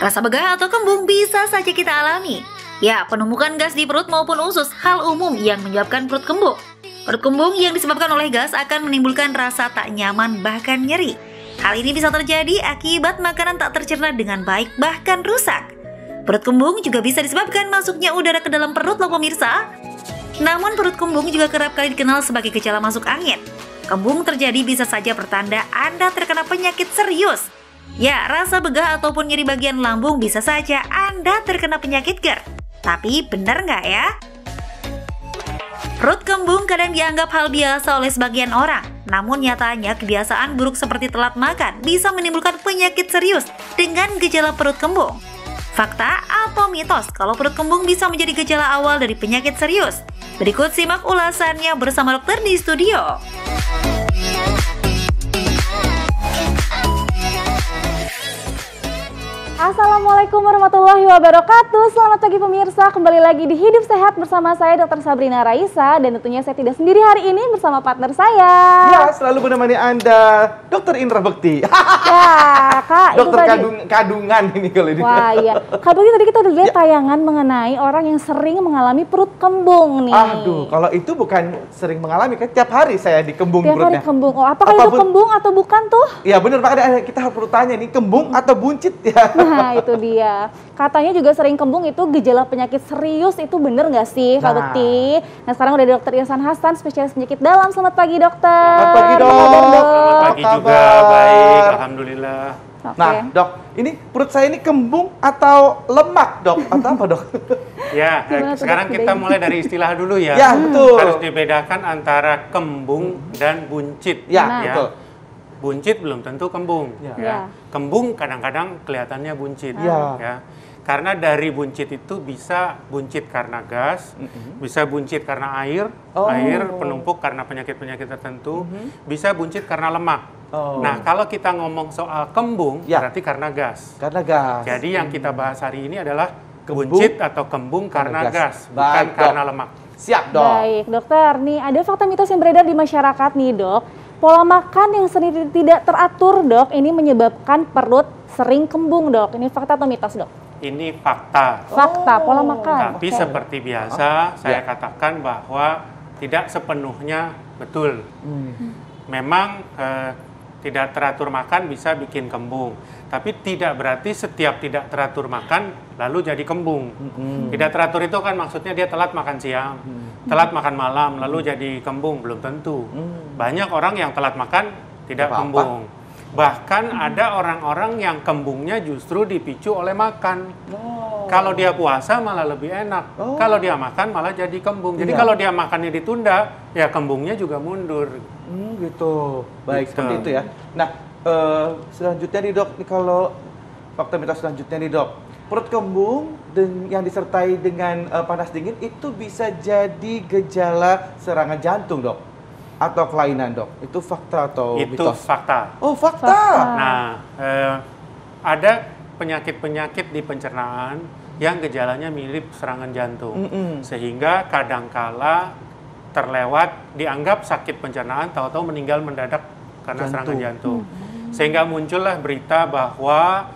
Rasa begah atau kembung bisa saja kita alami. Ya, penumpukan gas di perut maupun usus hal umum yang menyebabkan perut kembung. Perut kembung yang disebabkan oleh gas akan menimbulkan rasa tak nyaman bahkan nyeri. Hal ini bisa terjadi akibat makanan tak tercerna dengan baik bahkan rusak. Perut kembung juga bisa disebabkan masuknya udara ke dalam perut loh pemirsa. Namun perut kembung juga kerap kali dikenal sebagai gejala masuk angin. Kembung terjadi bisa saja pertanda Anda terkena penyakit serius. Ya, rasa begah ataupun nyeri bagian lambung bisa saja Anda terkena penyakit GERD. Tapi benar nggak ya? Perut kembung kadang dianggap hal biasa oleh sebagian orang. Namun nyatanya kebiasaan buruk seperti telat makan bisa menimbulkan penyakit serius dengan gejala perut kembung. Fakta atau mitos kalau perut kembung bisa menjadi gejala awal dari penyakit serius? Berikut simak ulasannya bersama dokter di studio. Assalamualaikum warahmatullahi wabarakatuh. Selamat pagi pemirsa, kembali lagi di Hidup Sehat bersama saya Dr. Sabrina Raisa. Dan tentunya saya tidak sendiri hari ini bersama partner saya. Ya, selalu menemani Anda Dr. Indra Bekti. Ya, Kak, Dokter itu tadi kandungan ini kalau ini. Wah iya, Kak Bekti tadi kita udah lihat tayangan mengenai orang yang sering mengalami perut kembung nih. Aduh, kalau itu bukan sering mengalami, kan tiap hari saya dikembung Tiap hari perutnya. kembung, oh apakah itu kembung atau bukan tuh? Ya benar, makanya kita harus perlu tanya nih, kembung atau buncit ya. Nah itu dia, katanya juga sering kembung itu gejala penyakit serius, itu bener nggak sih Kak Bekti? Nah sekarang udah ada Dokter Irsan Hasan, spesialis penyakit dalam. Selamat pagi dokter. Selamat pagi dok. Selamat pagi juga, baik, alhamdulillah. Nah dok, ini perut saya ini kembung atau lemak dok? Atau apa dok? Ya, sekarang kita mulai dari istilah dulu ya. Ya betul. Harus dibedakan antara kembung dan buncit. Ya, betul. Buncit belum tentu kembung. Ya. Kembung kadang-kadang kelihatannya buncit. Ya. Karena dari buncit itu bisa buncit karena gas, bisa buncit karena air penumpuk karena penyakit-penyakit tertentu, bisa buncit karena lemak. Nah, kalau kita ngomong soal kembung, berarti karena gas. Karena gas. Jadi yang kita bahas hari ini adalah buncit atau kembung karena gas, bukan karena lemak. Siap dok. Baik dokter, nih ada fakta mitos yang beredar di masyarakat nih dok. Pola makan yang sering tidak teratur dok, ini menyebabkan perut sering kembung dok. Ini fakta atau mitos dok? Ini fakta. Fakta, pola makan. Tapi seperti biasa, saya katakan bahwa tidak sepenuhnya betul. Memang tidak teratur makan bisa bikin kembung. Tapi tidak berarti setiap tidak teratur makan lalu jadi kembung. Tidak teratur itu kan maksudnya dia telat makan siang, telat makan malam, lalu jadi kembung. Belum tentu. Banyak orang yang telat makan tidak kembung. Bahkan ada orang-orang yang kembungnya justru dipicu oleh makan. Kalau dia puasa malah lebih enak. Kalau dia makan malah jadi kembung. Jadi kalau dia makannya ditunda, ya kembungnya juga mundur. Gitu. Baik, seperti itu ya. Nah, selanjutnya nih dok, kalau fakta mitos selanjutnya nih dok, perut kembung yang disertai dengan panas dingin itu bisa jadi gejala serangan jantung dok, atau kelainan dok. Itu fakta atau itu mitos? Fakta. Oh fakta. Nah, ada penyakit-penyakit di pencernaan yang gejalanya mirip serangan jantung, sehingga kadangkala terlewat dianggap sakit pencernaan, tahu-tahu meninggal mendadak karena serangan jantung. Sehingga muncullah berita bahwa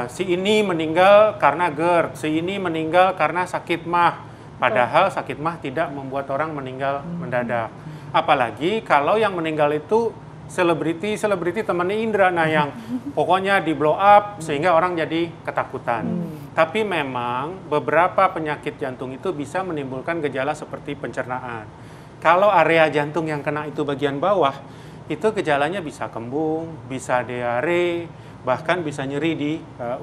si ini meninggal karena GERD, si ini meninggal karena sakit MAH. Padahal sakit MAH tidak membuat orang meninggal mendadak. Apalagi kalau yang meninggal itu selebriti temannya Indra, nah yang pokoknya di blow up sehingga orang jadi ketakutan. Tapi memang beberapa penyakit jantung itu bisa menimbulkan gejala seperti pencernaan. Kalau area jantung yang kena itu bagian bawah, itu gejalanya bisa kembung, bisa diare, bahkan bisa nyeri di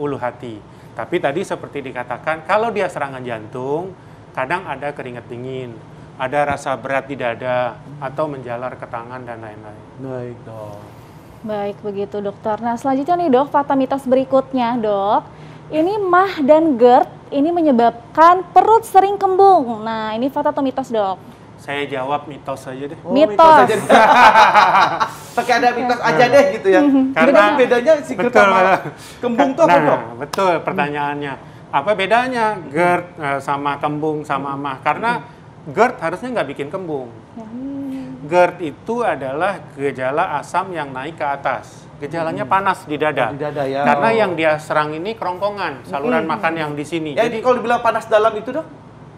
ulu hati. Tapi tadi seperti dikatakan, kalau dia serangan jantung, kadang ada keringat dingin, ada rasa berat di dada, atau menjalar ke tangan dan lain-lain. Baik dok. Baik begitu dokter. Nah selanjutnya nih dok, fakta mitos berikutnya dok. Ini MAH dan GERD ini menyebabkan perut sering kembung. Nah ini fakta atau mitos dok? Saya jawab mitos saja deh. Oh, mitos. Pakai ada mitos aja deh gitu ya. Karena bedanya si GERD sama kembung tuh apa dok? Betul pertanyaannya. Apa bedanya GERD sama kembung sama MAH? Karena GERD harusnya nggak bikin kembung. GERD itu adalah gejala asam yang naik ke atas. Gejalanya panas di dada. Di dada ya. Karena yang dia serang ini kerongkongan, saluran makan yang di sini. Ya, Jadi kalau dibilang panas dalam itu, Dok?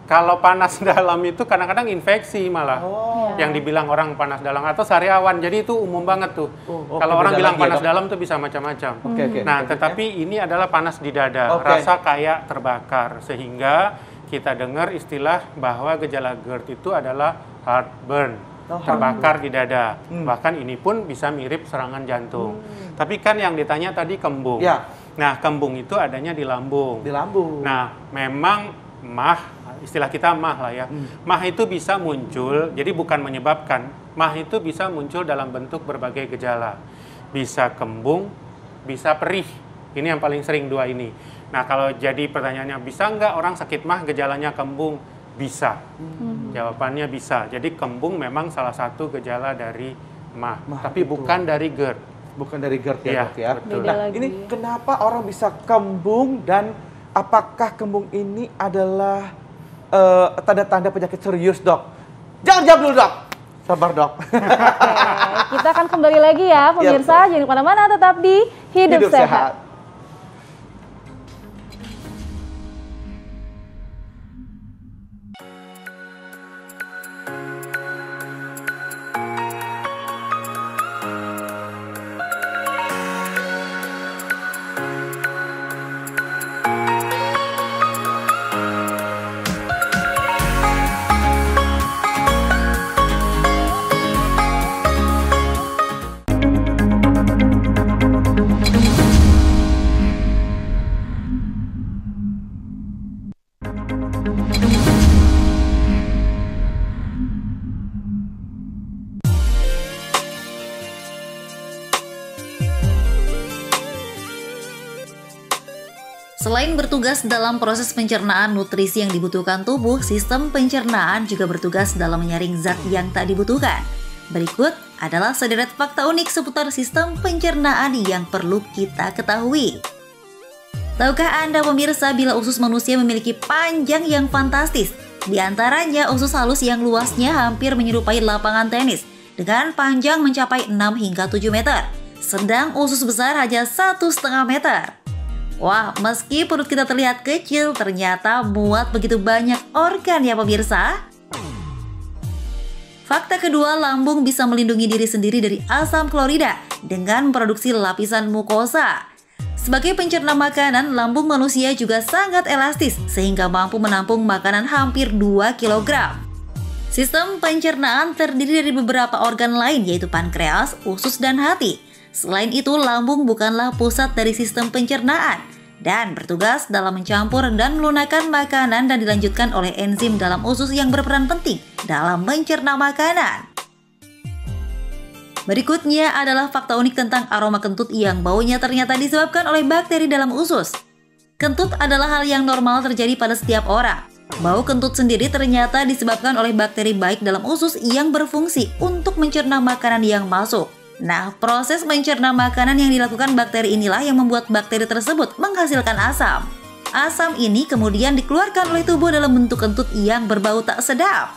kalau panas dalam itu kadang-kadang infeksi malah. Oh. Yang dibilang orang panas dalam atau sariawan. Jadi itu umum banget tuh. Oh, kalau oke, orang beda bilang lagi ya, panas Dok. dalam tuh bisa macam-macam. Oke. Nah, tetapi ini adalah panas di dada, Oke. rasa kayak terbakar, sehingga kita dengar istilah bahwa gejala GERD itu adalah heartburn, terbakar di dada. Bahkan ini pun bisa mirip serangan jantung. Tapi kan yang ditanya tadi kembung. Ya. Nah, kembung itu adanya di lambung. Di lambung. Nah, memang mah, istilah kita mah lah ya. Mah itu bisa muncul, jadi bukan menyebabkan. Mah itu bisa muncul dalam bentuk berbagai gejala. Bisa kembung, bisa perih. Ini yang paling sering dua ini. Nah, kalau jadi pertanyaannya, bisa nggak orang sakit mah gejalanya kembung? Bisa. Jawabannya bisa. Jadi kembung memang salah satu gejala dari mah. Tapi itu. bukan dari GERD. Bukan dari GERD ya, Iya, Dok ya. betul. Beda Nah, lagi. ini kenapa orang bisa kembung dan apakah kembung ini adalah tanda-tanda penyakit serius, Dok? Jangan jawab dulu, Dok. Sabar, Dok. Oke, kita akan kembali lagi ya pemirsa. Jangan kemana-mana, tetap di Hidup Sehat. Selain bertugas dalam proses pencernaan nutrisi yang dibutuhkan tubuh, sistem pencernaan juga bertugas dalam menyaring zat yang tak dibutuhkan. Berikut adalah sederet fakta unik seputar sistem pencernaan yang perlu kita ketahui. Tahukah Anda pemirsa bila usus manusia memiliki panjang yang fantastis? Di antaranya usus halus yang luasnya hampir menyerupai lapangan tenis dengan panjang mencapai 6 hingga 7 meter. Sedang usus besar hanya 1,5 meter. Wah, meski perut kita terlihat kecil, ternyata muat begitu banyak organ ya pemirsa. Fakta kedua, lambung bisa melindungi diri sendiri dari asam klorida dengan memproduksi lapisan mukosa. Sebagai pencerna makanan, lambung manusia juga sangat elastis sehingga mampu menampung makanan hampir 2 kg. Sistem pencernaan terdiri dari beberapa organ lain yaitu pankreas, usus, dan hati. Selain itu, lambung bukanlah pusat dari sistem pencernaan dan bertugas dalam mencampur dan melunakkan makanan dan dilanjutkan oleh enzim dalam usus yang berperan penting dalam mencerna makanan. Berikutnya adalah fakta unik tentang aroma kentut yang baunya ternyata disebabkan oleh bakteri dalam usus. Kentut adalah hal yang normal terjadi pada setiap orang. Bau kentut sendiri ternyata disebabkan oleh bakteri baik dalam usus yang berfungsi untuk mencerna makanan yang masuk. Nah, proses mencerna makanan yang dilakukan bakteri inilah yang membuat bakteri tersebut menghasilkan asam. Asam ini kemudian dikeluarkan oleh tubuh dalam bentuk kentut yang berbau tak sedap.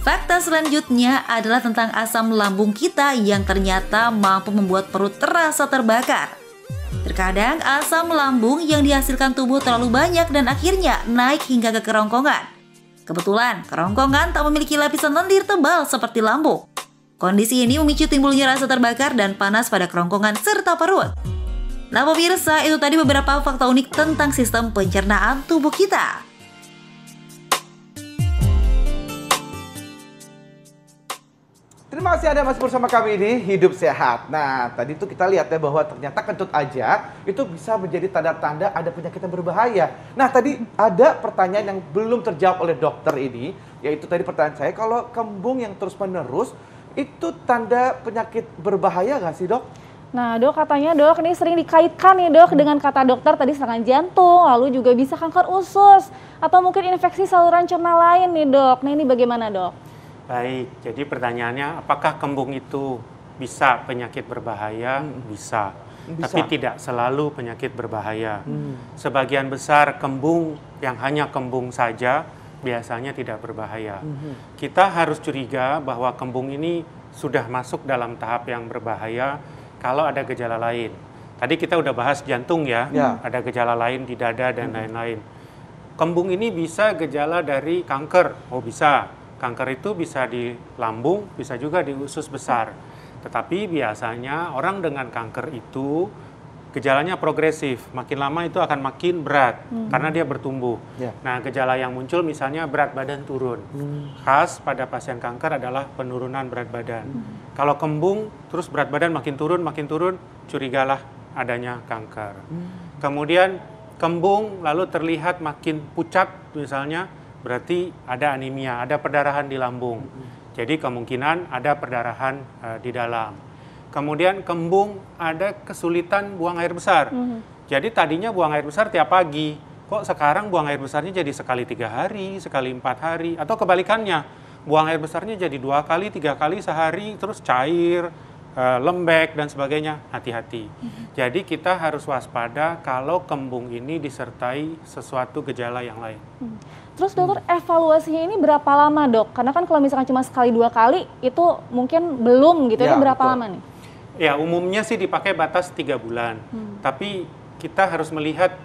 Fakta selanjutnya adalah tentang asam lambung kita yang ternyata mampu membuat perut terasa terbakar. Terkadang asam lambung yang dihasilkan tubuh terlalu banyak dan akhirnya naik hingga ke kerongkongan. Kebetulan, kerongkongan tak memiliki lapisan lendir tebal seperti lambung. Kondisi ini memicu timbulnya rasa terbakar dan panas pada kerongkongan serta perut. Nah pemirsa, itu tadi beberapa fakta unik tentang sistem pencernaan tubuh kita. Terima kasih Anda masih bersama kami di Hidup Sehat. Nah, tadi tuh kita lihat ya bahwa ternyata kentut aja itu bisa menjadi tanda-tanda ada penyakit yang berbahaya. Nah, tadi ada pertanyaan yang belum terjawab oleh dokter ini, yaitu tadi pertanyaan saya, kalau kembung yang terus-menerus itu tanda penyakit berbahaya nggak sih, Dok? Nah, Dok, katanya Dok ini sering dikaitkan nih Dok dengan kata dokter tadi serangan jantung, lalu juga bisa kanker usus atau mungkin infeksi saluran cerna lain nih Dok. Nah, ini bagaimana Dok? Baik, jadi pertanyaannya apakah kembung itu bisa penyakit berbahaya? Bisa. Tapi tidak selalu penyakit berbahaya. Sebagian besar kembung yang hanya kembung saja biasanya tidak berbahaya. Kita harus curiga bahwa kembung ini sudah masuk dalam tahap yang berbahaya kalau ada gejala lain. Tadi kita udah bahas jantung ya, ada gejala lain di dada dan lain-lain. Kembung ini bisa gejala dari kanker, bisa. Kanker itu bisa di lambung, bisa juga di usus besar. Tetapi biasanya orang dengan kanker itu gejalanya progresif, makin lama itu akan makin berat karena dia bertumbuh. Nah, gejala yang muncul misalnya berat badan turun. Khas pada pasien kanker adalah penurunan berat badan. Kalau kembung terus berat badan makin turun, curigalah adanya kanker. Kemudian kembung lalu terlihat makin pucat misalnya, berarti ada anemia, ada perdarahan di lambung. Jadi kemungkinan ada perdarahan di dalam. Kemudian kembung ada kesulitan buang air besar. Jadi tadinya buang air besar tiap pagi, kok sekarang buang air besarnya jadi sekali 3 hari, sekali 4 hari, atau kebalikannya, buang air besarnya jadi 2 kali, 3 kali sehari, terus cair, lembek dan sebagainya. Hati-hati. Jadi kita harus waspada kalau kembung ini disertai sesuatu gejala yang lain. Terus dokter, evaluasinya ini berapa lama dok? Karena kan kalau misalkan cuma sekali 2 kali itu mungkin belum gitu, ini berapa lama nih? Ya, umumnya sih dipakai batas 3 bulan. Tapi kita harus melihat,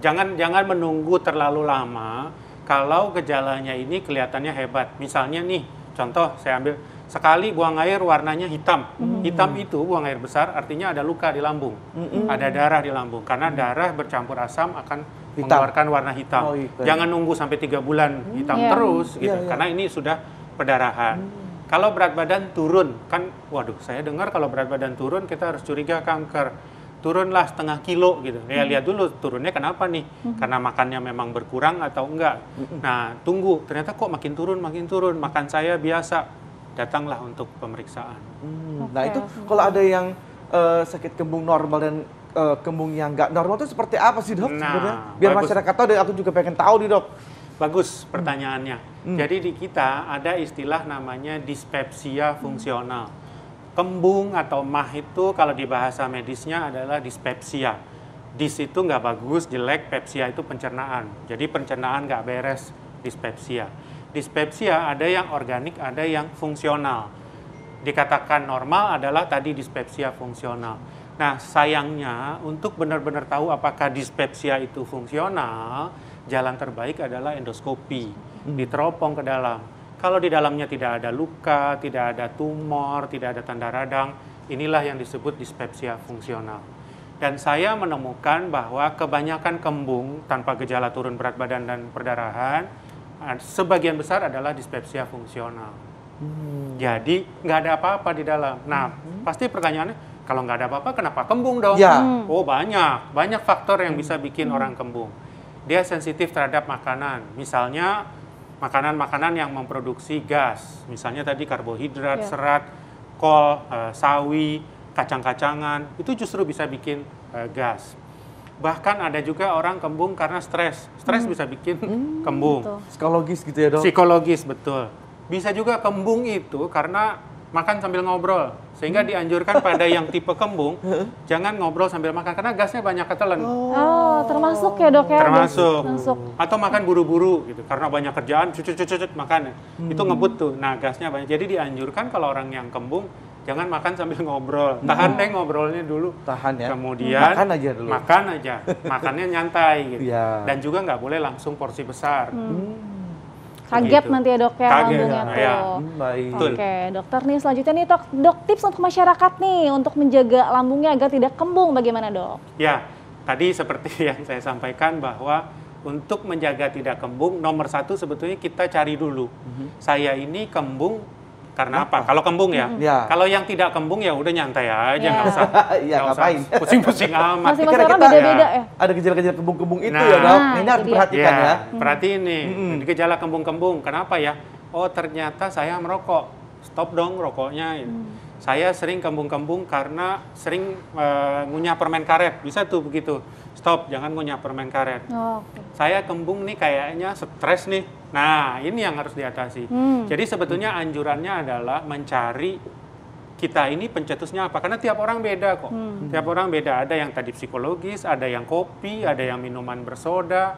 jangan menunggu terlalu lama kalau gejalanya ini kelihatannya hebat. Misalnya nih, contoh saya ambil, sekali buang air warnanya hitam. Hitam itu buang air besar artinya ada luka di lambung. Ada darah di lambung. Karena darah bercampur asam akan mengeluarkan warna hitam. Jangan nunggu sampai 3 bulan hitam terus, gitu. Karena ini sudah perdarahan. Kalau berat badan turun, kan waduh saya dengar kalau berat badan turun kita harus curiga kanker. Turunlah setengah kilo gitu. Ya lihat dulu turunnya kenapa nih? Karena makannya memang berkurang atau enggak. Nah tunggu, ternyata kok makin turun, makan saya biasa. Datanglah untuk pemeriksaan. Nah itu kalau ada yang sakit kembung normal dan kembung yang nggak normal itu seperti apa sih dok sebenarnya? Biar masyarakat tahu dan aku juga pengen tahu nih dok. Bagus pertanyaannya. Jadi di kita ada istilah namanya dispepsia fungsional. Kembung atau mah itu kalau di bahasa medisnya adalah dispepsia. Dis itu nggak bagus, jelek, pepsia itu pencernaan. Jadi pencernaan nggak beres, dispepsia. Dispepsia ada yang organik, ada yang fungsional. Dikatakan normal adalah tadi dispepsia fungsional. Nah sayangnya untuk benar-benar tahu apakah dispepsia itu fungsional, jalan terbaik adalah endoskopi, diteropong ke dalam. Kalau di dalamnya tidak ada luka, tidak ada tumor, tidak ada tanda radang, inilah yang disebut dispepsia fungsional. Dan saya menemukan bahwa kebanyakan kembung tanpa gejala turun berat badan dan perdarahan, sebagian besar adalah dispepsia fungsional. Jadi nggak ada apa-apa di dalam. Nah, pasti pertanyaannya, kalau nggak ada apa-apa, kenapa kembung dong? Oh banyak faktor yang bisa bikin orang kembung. Dia sensitif terhadap makanan, misalnya makanan-makanan yang memproduksi gas, misalnya tadi karbohidrat, serat, kol, sawi, kacang-kacangan, itu justru bisa bikin gas. Bahkan ada juga orang kembung karena stres bisa bikin kembung. Betul. Psikologis gitu ya dok? Psikologis, betul. Bisa juga kembung itu karena makan sambil ngobrol, sehingga dianjurkan pada yang tipe kembung jangan ngobrol sambil makan karena gasnya banyak ketelan. Termasuk ya dok ya? Termasuk. Atau makan buru-buru gitu karena banyak kerjaan, cucut makan. Itu ngebut tuh. Nah gasnya banyak. Jadi dianjurkan kalau orang yang kembung jangan makan sambil ngobrol. Tahan deh ngobrolnya dulu. Tahan ya. Kemudian makan aja dulu. Makannya nyantai gitu. Dan juga nggak boleh langsung porsi besar. Kaget nanti ya dok ya lambungnya tuh. Baik. Oke, dokter nih selanjutnya nih dok tips untuk masyarakat nih untuk menjaga lambungnya agar tidak kembung bagaimana dok? Ya, tadi seperti yang saya sampaikan bahwa untuk menjaga tidak kembung nomor 1 sebetulnya kita cari dulu. Saya ini kembung karena apa? Kalau kembung ya. Kalau yang tidak kembung ya udah nyantai aja, nggak usah. Ngapain? Pusing-pusing amat. Masing-masing orang beda-beda ya. Ada gejala-gejala kembung-kembung itu ya dok. Ini harus diperhatikan ya. Perhatiin nih, gejala kembung-kembung. Kenapa ya? Oh ternyata saya merokok. Stop dong rokoknya. Saya sering kembung-kembung karena sering ngunyah permen karet. Bisa tuh begitu. Stop, jangan ngunyah permen karet. Saya kembung nih kayaknya stres nih. Nah, ini yang harus diatasi. Jadi sebetulnya anjurannya adalah mencari kita ini pencetusnya apa. Karena tiap orang beda kok. Tiap orang beda. Ada yang tadi psikologis, ada yang kopi, ada yang minuman bersoda.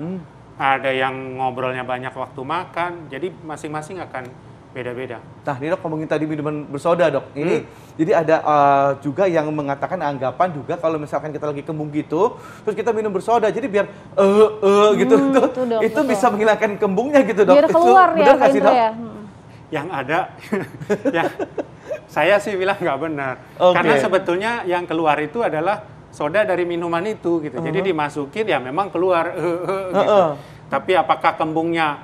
ada yang ngobrolnya banyak waktu makan. Jadi masing-masing akan beda-beda. Nah, ini dok ngomongin tadi minuman bersoda dok. Ini jadi ada juga yang mengatakan anggapan juga kalau misalkan kita lagi kembung gitu, terus kita minum bersoda, jadi biar gitu tuh, dok, itu betul. bisa menghilangkan kembungnya gitu dok. Biar keluar itu ya, benar nggak Pak sih Indro dok? ya. Yang ada, yang saya sih bilang nggak benar. Oke. Karena sebetulnya yang keluar itu adalah soda dari minuman itu gitu. Jadi dimasukin ya memang keluar gitu. Tapi apakah kembungnya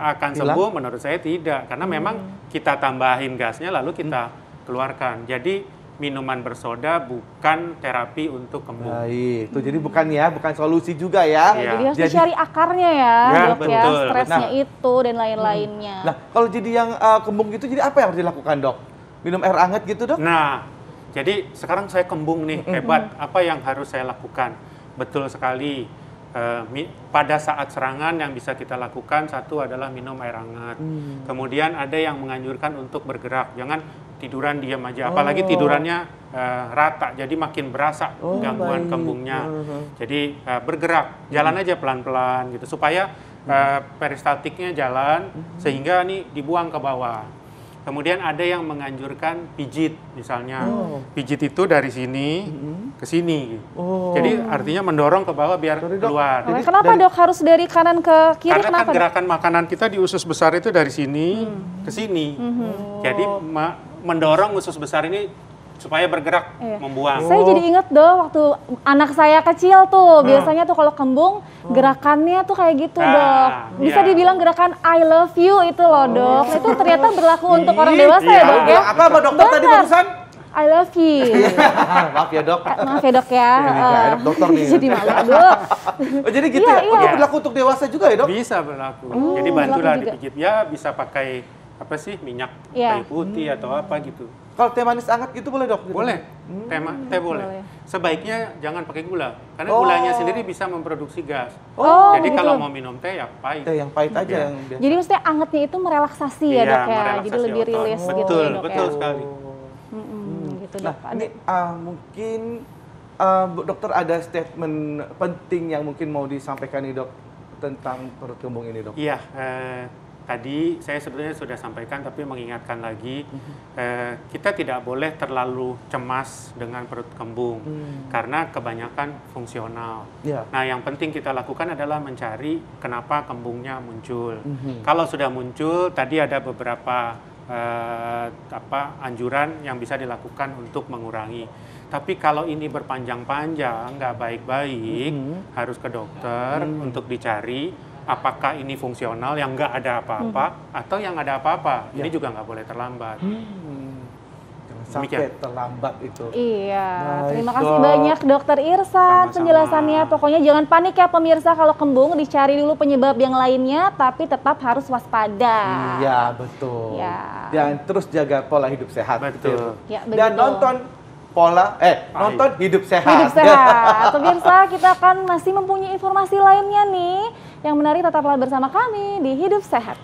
akan Hilang? sembuh? Menurut saya tidak, karena memang kita tambahin gasnya lalu kita keluarkan. Jadi minuman bersoda bukan terapi untuk kembung. Baik, itu jadi bukan solusi juga ya. Iya. Jadi harus dicari akarnya ya, Ya, dok ya, betul. stresnya Nah. itu dan lain-lainnya. Nah, kalau jadi yang kembung gitu, jadi apa yang harus dilakukan dok? Minum air hangat gitu dok? Nah, jadi sekarang saya kembung nih, hebat. Apa yang harus saya lakukan? Betul sekali. Pada saat serangan yang bisa kita lakukan, satu adalah minum air hangat. Kemudian ada yang menganjurkan untuk bergerak. Jangan tiduran diam aja. Apalagi tidurannya rata, jadi makin berasa gangguan baik. kembungnya. Jadi bergerak, jalan aja pelan-pelan gitu supaya peristaltiknya jalan sehingga nih dibuang ke bawah. Kemudian ada yang menganjurkan pijit misalnya. Pijit itu dari sini ke sini. Jadi artinya mendorong ke bawah biar Sorry, Dok. keluar. Oke, kenapa dok harus dari kanan ke kiri? Karena kan Kenapa dok? gerakan makanan kita di usus besar itu dari sini ke sini. Jadi mendorong usus besar ini supaya bergerak Iya. membuang. Saya jadi inget dong waktu anak saya kecil tuh, biasanya tuh kalau kembung gerakannya tuh kayak gitu dok. Bisa iya. dibilang gerakan I love you itu loh dok. Nah, itu ternyata berlaku untuk orang dewasa ya dok ya. Apa dokter tadi Benar. barusan? I love you. Maaf ya dok. Maaf ya dok ya. Nggak enak dokter nih. Jadi malu aduh. Oh, jadi gitu Iya, ya? Oh, iya. itu berlaku untuk dewasa juga ya dok? Bisa berlaku. Jadi bantulah berlaku juga. dipijit. Ya bisa pakai apa sih minyak Iya. kayu putih atau apa gitu. Kalau teh manis hangat gitu boleh dok? Boleh, teh boleh. Boleh. Sebaiknya jangan pakai gula, karena gulanya sendiri bisa memproduksi gas. Oh, Jadi begitu. kalau mau minum teh ya pahit. Teh yang pahit aja Iya. yang biasa. Jadi maksudnya angetnya itu merelaksasi ya Iya, dok ya. merelaksasi Jadi lebih otot. rilis gitu Betul, ya dok betul ya. sekali. Gitu Nah, dok. ini mungkin Bu dokter ada statement penting yang mungkin mau disampaikan nih dok tentang perut kembung ini dok. Iya, tadi saya sebetulnya sudah sampaikan, tapi mengingatkan lagi, kita tidak boleh terlalu cemas dengan perut kembung, karena kebanyakan fungsional. Iya. Nah, yang penting kita lakukan adalah mencari kenapa kembungnya muncul. Kalau sudah muncul, tadi ada beberapa anjuran yang bisa dilakukan untuk mengurangi. Tapi kalau ini berpanjang-panjang, nggak baik-baik, harus ke dokter untuk dicari apakah ini fungsional yang nggak ada apa-apa atau yang ada apa-apa. Ini juga nggak boleh terlambat. Jangan sampai Demikian. terlambat itu. Iya, Baik, terima kasih Dok. banyak Dokter Irsan Sama-sama. penjelasannya. Pokoknya jangan panik ya pemirsa kalau kembung, dicari dulu penyebab yang lainnya, tapi tetap harus waspada. Iya betul. Ya. Dan terus jaga pola hidup sehat. Betul. Ya, Dan begitu. nonton nonton hidup sehat. Hidup sehat. Pemirsa, kita akan masih mempunyai informasi lainnya nih. Yang menarik tetaplah bersama kami di Hidup Sehat.